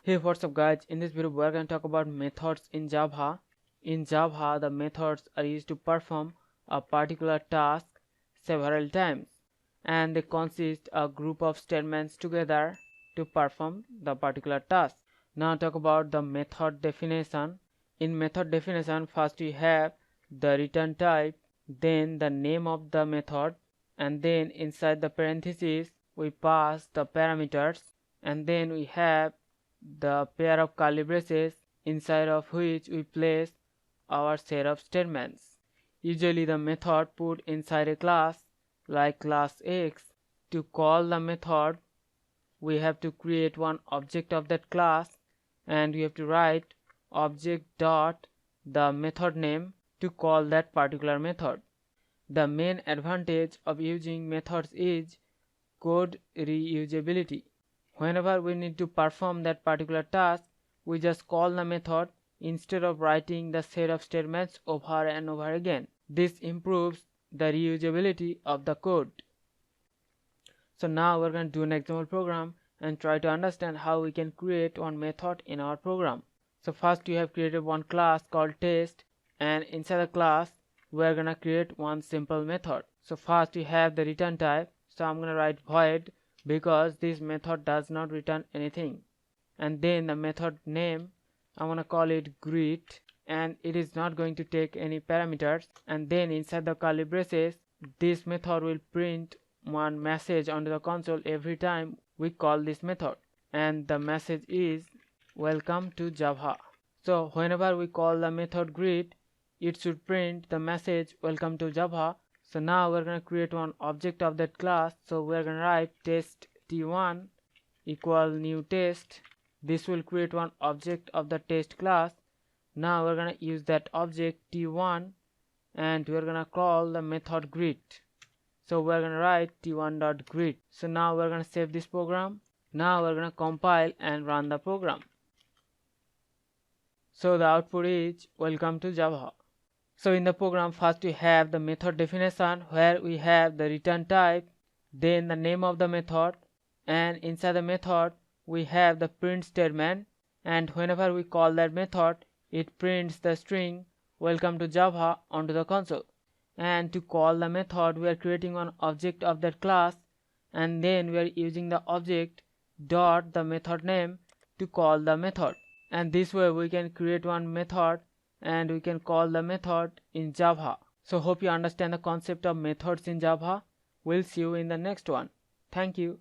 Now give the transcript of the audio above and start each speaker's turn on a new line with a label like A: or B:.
A: Hey, what's up guys? In this video we are going to talk about methods in Java. In Java, the methods are used to perform a particular task several times, and they consist a group of statements together to perform the particular task. Now talk about the method definition. In method definition, first we have the return type, then the name of the method, and then inside the parentheses we pass the parameters, and then we have the pair of curly braces inside of which we place our set of statements. Usually the method put inside a class like class X. To call the method, we have to create one object of that class, and we have to write object dot the method name to call that particular method. The main advantage of using methods is code reusability. Whenever we need to perform that particular task, we just call the method instead of writing the set of statements over and over again. This improves the reusability of the code. So now we're going to do an example program and try to understand how we can create one method in our program. So first we have created one class called test, and inside the class we're going to create one simple method. So first we have the return type. So I'm going to write void because this method does not return anything. And then the method name, I'm going to call it greet, and it is not going to take any parameters. And then inside the curly braces, this method will print one message onto the console every time we call this method, and the message is welcome to Java. So whenever we call the method greet, it should print the message welcome to Java. So now we're going to create one object of that class. So we're going to write test t1 equal new test. This will create one object of the test class. Now we're going to use that object t1, and we're going to call the method greet. So we're going to write t1.greet. So now we're going to save this program. Now we're going to compile and run the program. So the output is welcome to Java. So in the program, first we have the method definition where we have the return type, then the name of the method, and inside the method we have the print statement, and whenever we call that method, it prints the string welcome to Java onto the console. And to call the method, we are creating one object of that class, and then we are using the object dot the method name to call the method. And this way we can create one method and we can call the method in Java. So hope you understand the concept of methods in Java. We'll see you in the next one. Thank you.